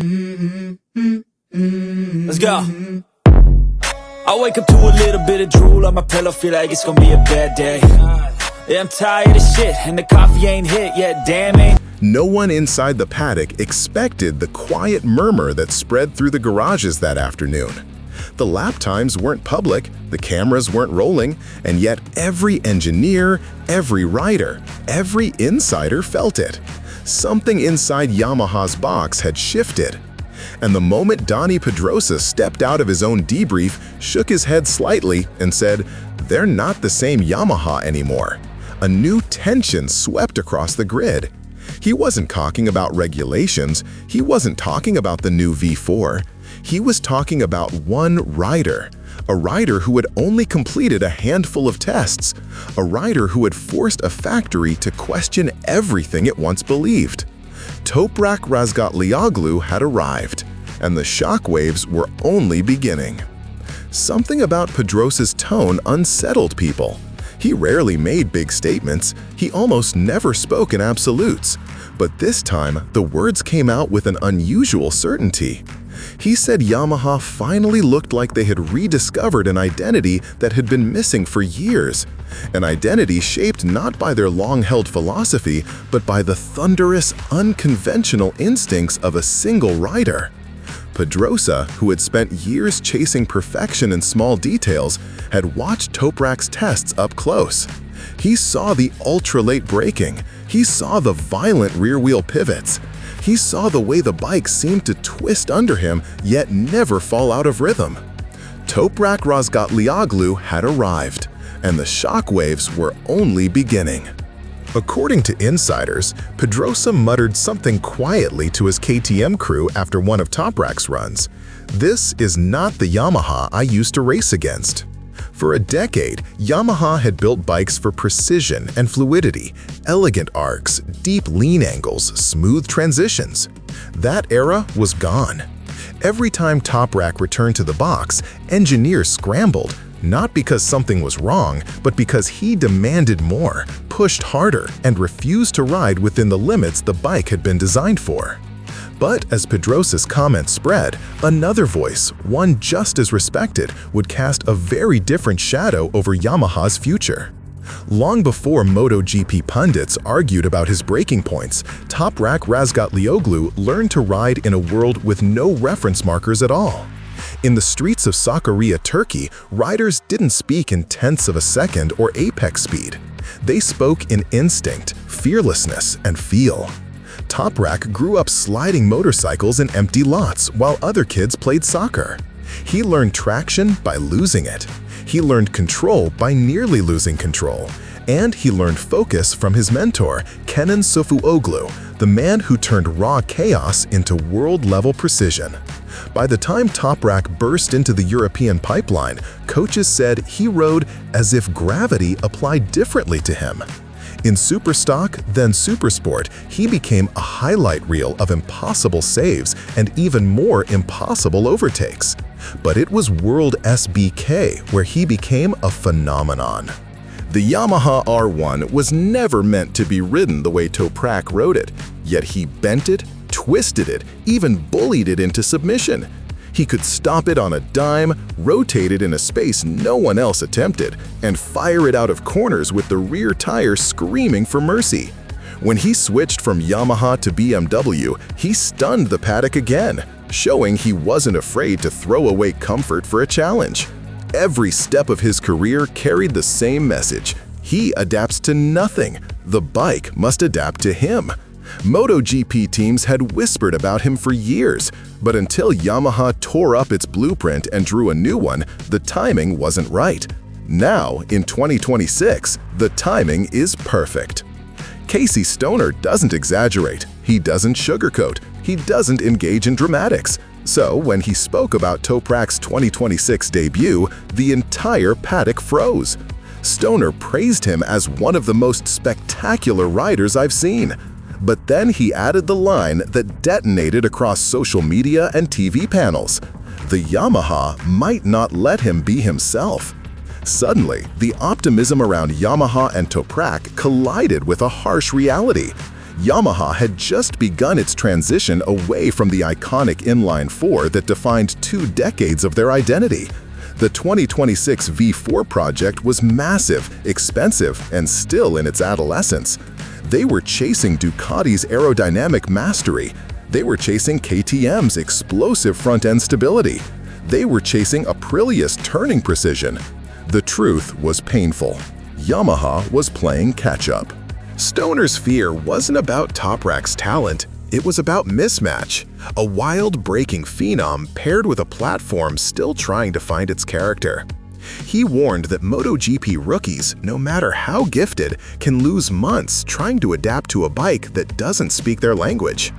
Let's go. I wake up to a little bit of drool on my pillow, feel like it's gonna be a bad day. Yeah, I'm tired of shit, and the coffee ain't hit yet, damn ain't. No one inside the paddock expected the quiet murmur that spread through the garages that afternoon. The lap times weren't public, the cameras weren't rolling, and yet every engineer, every rider, every insider felt it. Something inside Yamaha's box had shifted. And the moment Dani Pedrosa stepped out of his own debrief, shook his head slightly, and said, "They're not the same Yamaha anymore." A new tension swept across the grid. He wasn't talking about regulations, he wasn't talking about the new V4. He was talking about one rider, a rider who had only completed a handful of tests, a rider who had forced a factory to question everything it once believed. Toprak Razgatlioglu had arrived, and the shockwaves were only beginning. Something about Pedrosa's tone unsettled people. He rarely made big statements, he almost never spoke in absolutes, but this time the words came out with an unusual certainty. He said Yamaha finally looked like they had rediscovered an identity that had been missing for years, an identity shaped not by their long-held philosophy, but by the thunderous, unconventional instincts of a single rider. Pedrosa, who had spent years chasing perfection in small details, had watched Toprak's tests up close. He saw the ultra-late braking, he saw the violent rear-wheel pivots, he saw the way the bike seemed to twist under him yet never fall out of rhythm. Toprak Razgatlioglu had arrived, and the shockwaves were only beginning. According to insiders, Pedrosa muttered something quietly to his KTM crew after one of Toprak's runs. "This is not the Yamaha I used to race against." For a decade, Yamaha had built bikes for precision and fluidity, elegant arcs, deep lean angles, smooth transitions. That era was gone. Every time Toprak returned to the box, engineers scrambled, not because something was wrong, but because he demanded more, pushed harder, and refused to ride within the limits the bike had been designed for. But as Pedrosa's comments spread, another voice, one just as respected, would cast a very different shadow over Yamaha's future. Long before MotoGP pundits argued about his breaking points, Toprak Razgatlioglu learned to ride in a world with no reference markers at all. In the streets of Sakarya, Turkey, riders didn't speak in tenths of a second or apex speed. They spoke in instinct, fearlessness, and feel. Toprak grew up sliding motorcycles in empty lots while other kids played soccer. He learned traction by losing it. He learned control by nearly losing control. And he learned focus from his mentor, Kenan Sofuoglu, the man who turned raw chaos into world-level precision. By the time Toprak burst into the European pipeline, coaches said he rode as if gravity applied differently to him. In Superstock, then Supersport, he became a highlight reel of impossible saves and even more impossible overtakes. But it was World SBK where he became a phenomenon. The Yamaha R1 was never meant to be ridden the way Toprak rode it, yet he bent it, twisted it, even bullied it into submission. He could stop it on a dime, rotate it in a space no one else attempted, and fire it out of corners with the rear tire screaming for mercy. When he switched from Yamaha to BMW, he stunned the paddock again, showing he wasn't afraid to throw away comfort for a challenge. Every step of his career carried the same message. He adapts to nothing. The bike must adapt to him. MotoGP teams had whispered about him for years, but until Yamaha tore up its blueprint and drew a new one, the timing wasn't right. Now, in 2026, the timing is perfect. Casey Stoner doesn't exaggerate, he doesn't sugarcoat, he doesn't engage in dramatics. So when he spoke about Toprak's 2026 debut, the entire paddock froze. Stoner praised him as one of the most spectacular riders I've seen. But then he added the line that detonated across social media and TV panels. The Yamaha might not let him be himself. Suddenly, the optimism around Yamaha and Toprak collided with a harsh reality. Yamaha had just begun its transition away from the iconic inline-4 that defined 2 decades of their identity. The 2026 V4 project was massive, expensive, and still in its adolescence. They were chasing Ducati's aerodynamic mastery. They were chasing KTM's explosive front-end stability. They were chasing Aprilia's turning precision. The truth was painful. Yamaha was playing catch-up. Stoner's fear wasn't about Toprak's talent. It was about mismatch, a wild braking phenom paired with a platform still trying to find its character. He warned that MotoGP rookies, no matter how gifted, can lose months trying to adapt to a bike that doesn't speak their language.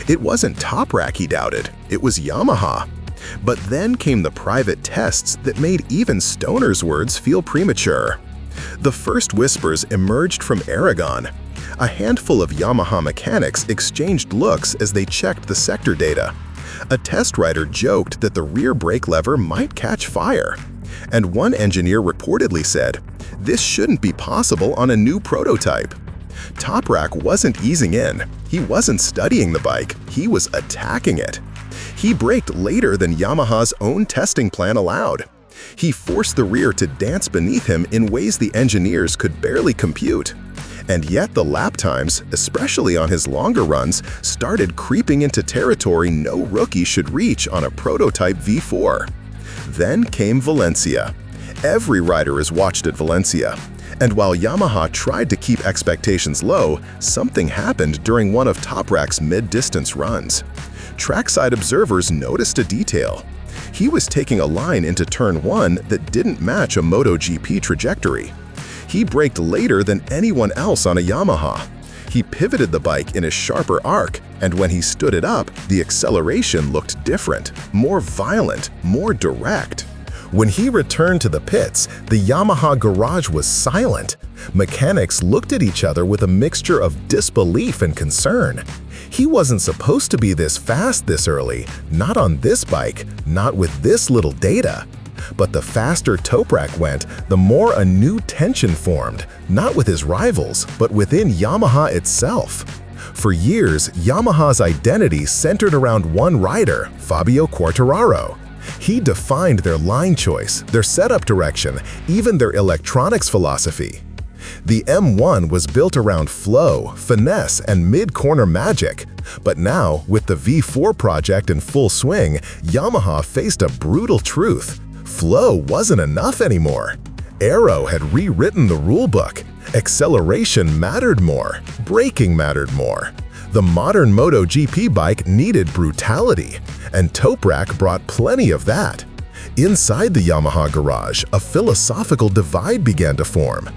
It wasn't Toprak he doubted, it was Yamaha. But then came the private tests that made even Stoner's words feel premature. The first whispers emerged from Aragon. A handful of Yamaha mechanics exchanged looks as they checked the sector data. A test rider joked that the rear brake lever might catch fire. And one engineer reportedly said, "This shouldn't be possible on a new prototype." Toprak wasn't easing in. He wasn't studying the bike, he was attacking it. He braked later than Yamaha's own testing plan allowed. He forced the rear to dance beneath him in ways the engineers could barely compute. And yet the lap times, especially on his longer runs, started creeping into territory no rookie should reach on a prototype V4. Then came Valencia. Every rider is watched at Valencia. And while Yamaha tried to keep expectations low, something happened during one of Toprak's mid-distance runs. Trackside observers noticed a detail. He was taking a line into turn 1 that didn't match a MotoGP trajectory. He braked later than anyone else on a Yamaha. He pivoted the bike in a sharper arc, and when he stood it up, the acceleration looked different, more violent, more direct. When he returned to the pits, the Yamaha garage was silent. Mechanics looked at each other with a mixture of disbelief and concern. He wasn't supposed to be this fast this early, not on this bike, not with this little data. But the faster Toprak went, the more a new tension formed, not with his rivals, but within Yamaha itself. For years, Yamaha's identity centered around one rider, Fabio Quartararo. He defined their line choice, their setup direction, even their electronics philosophy. The M1 was built around flow, finesse, and mid-corner magic. But now, with the V4 project in full swing, Yamaha faced a brutal truth. Flow wasn't enough anymore. Aero had rewritten the rulebook. Acceleration mattered more. Braking mattered more. The modern MotoGP bike needed brutality, and Toprak brought plenty of that. Inside the Yamaha garage, a philosophical divide began to form.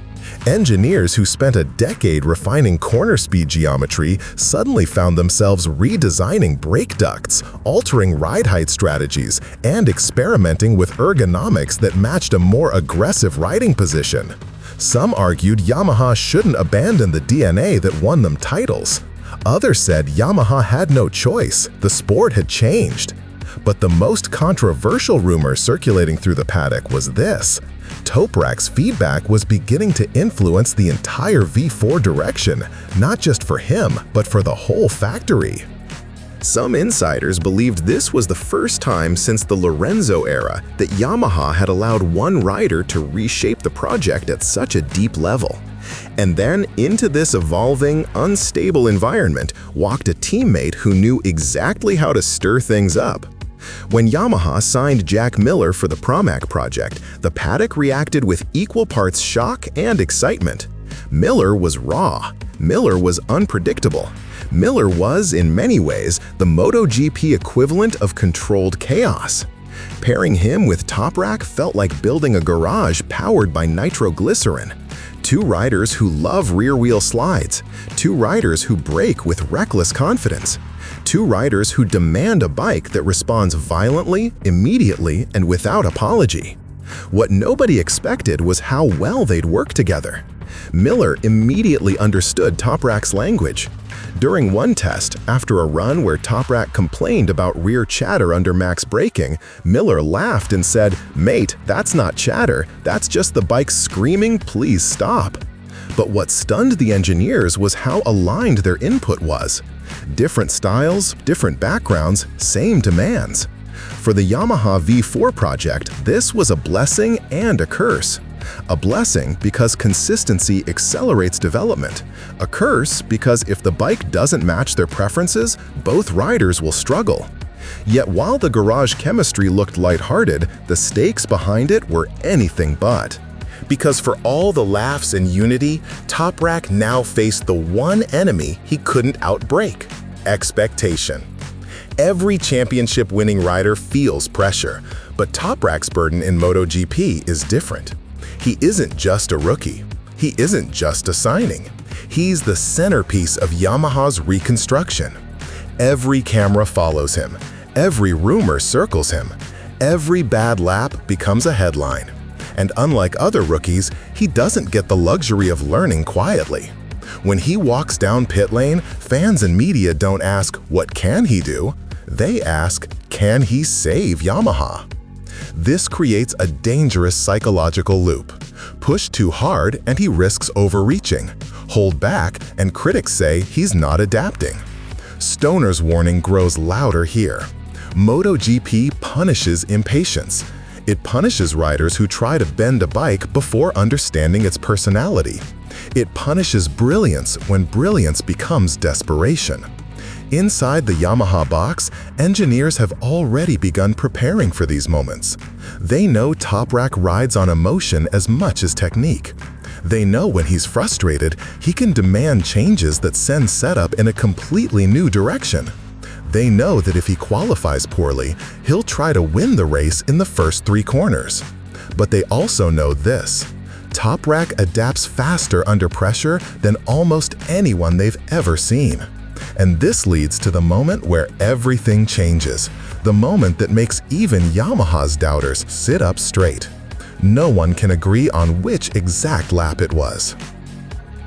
Engineers who spent a decade refining corner speed geometry suddenly found themselves redesigning brake ducts, altering ride height strategies, and experimenting with ergonomics that matched a more aggressive riding position. Some argued Yamaha shouldn't abandon the DNA that won them titles. Others said Yamaha had no choice, the sport had changed. But the most controversial rumor circulating through the paddock was this: Toprak's feedback was beginning to influence the entire V4 direction, not just for him, but for the whole factory. Some insiders believed this was the first time since the Lorenzo era that Yamaha had allowed one rider to reshape the project at such a deep level. And then into this evolving, unstable environment walked a teammate who knew exactly how to stir things up. When Yamaha signed Jack Miller for the Pramac project, the paddock reacted with equal parts shock and excitement. Miller was raw. Miller was unpredictable. Miller was, in many ways, the MotoGP equivalent of controlled chaos. Pairing him with Toprak felt like building a garage powered by nitroglycerin. Two riders who love rear-wheel slides. Two riders who brake with reckless confidence. Two riders who demand a bike that responds violently, immediately, and without apology. What nobody expected was how well they'd work together. Miller immediately understood Toprak's language. During one test, after a run where Toprak complained about rear chatter under max braking, Miller laughed and said, "Mate, that's not chatter, that's just the bike screaming, please stop." But what stunned the engineers was how aligned their input was. Different styles, different backgrounds, same demands. For the Yamaha V4 project, this was a blessing and a curse. A blessing because consistency accelerates development. A curse because if the bike doesn't match their preferences, both riders will struggle. Yet while the garage chemistry looked lighthearted, the stakes behind it were anything but. Because for all the laughs and unity, Toprak now faced the one enemy he couldn't outbreak: expectation. Every championship-winning rider feels pressure, but Toprak's burden in MotoGP is different. He isn't just a rookie. He isn't just a signing. He's the centerpiece of Yamaha's reconstruction. Every camera follows him. Every rumor circles him. Every bad lap becomes a headline. And unlike other rookies, he doesn't get the luxury of learning quietly. When he walks down pit lane, fans and media don't ask, "What can he do?" They ask, "Can he save Yamaha?" This creates a dangerous psychological loop. Push too hard and he risks overreaching. Hold back and critics say he's not adapting. Stoner's warning grows louder here. MotoGP punishes impatience. It punishes riders who try to bend a bike before understanding its personality. It punishes brilliance when brilliance becomes desperation. Inside the Yamaha box, engineers have already begun preparing for these moments. They know Toprak rides on emotion as much as technique. They know when he's frustrated, he can demand changes that send setup in a completely new direction. They know that if he qualifies poorly, he'll try to win the race in the first 3 corners. But they also know this: Toprak adapts faster under pressure than almost anyone they've ever seen. And this leads to the moment where everything changes, the moment that makes even Yamaha's doubters sit up straight. No one can agree on which exact lap it was.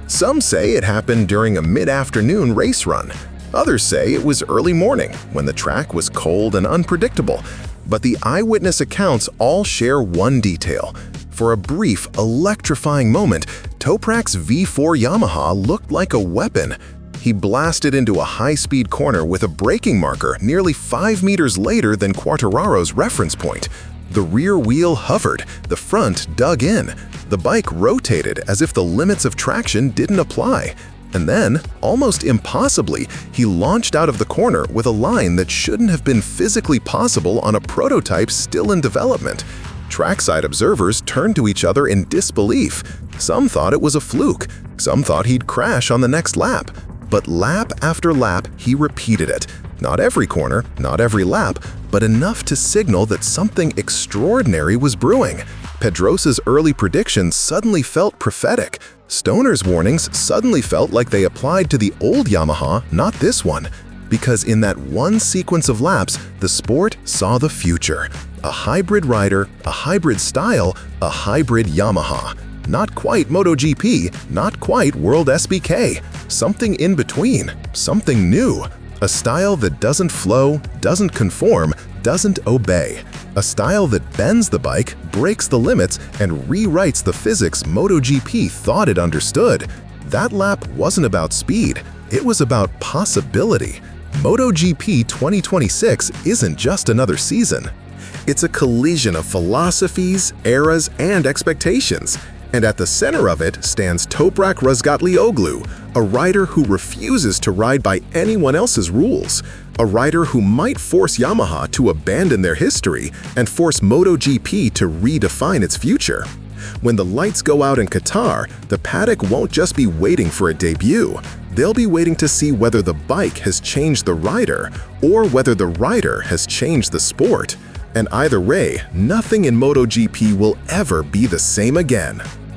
Some say it happened during a mid-afternoon race run. Others say it was early morning, when the track was cold and unpredictable. But the eyewitness accounts all share one detail. For a brief, electrifying moment, Toprak's V4 Yamaha looked like a weapon. He blasted into a high-speed corner with a braking marker nearly 5 meters later than Quartararo's reference point. The rear wheel hovered, the front dug in. The bike rotated as if the limits of traction didn't apply. And then, almost impossibly, he launched out of the corner with a line that shouldn't have been physically possible on a prototype still in development. Trackside observers turned to each other in disbelief. Some thought it was a fluke. Some thought he'd crash on the next lap. But lap after lap, he repeated it. Not every corner, not every lap, but enough to signal that something extraordinary was brewing. Pedrosa's early predictions suddenly felt prophetic. Stoner's warnings suddenly felt like they applied to the old Yamaha, not this one. Because in that one sequence of laps, the sport saw the future. A hybrid rider, a hybrid style, a hybrid Yamaha. Not quite MotoGP, not quite World SBK. Something in between, something new. A style that doesn't flow, doesn't conform, doesn't obey. A style that bends the bike, breaks the limits, and rewrites the physics MotoGP thought it understood. That lap wasn't about speed, it was about possibility. MotoGP 2026 isn't just another season. It's a collision of philosophies, eras, and expectations. And at the center of it stands Toprak Razgatlioglu, a rider who refuses to ride by anyone else's rules, a rider who might force Yamaha to abandon their history and force MotoGP to redefine its future. When the lights go out in Qatar, the paddock won't just be waiting for a debut. They'll be waiting to see whether the bike has changed the rider or whether the rider has changed the sport. And either way, nothing in MotoGP will ever be the same again.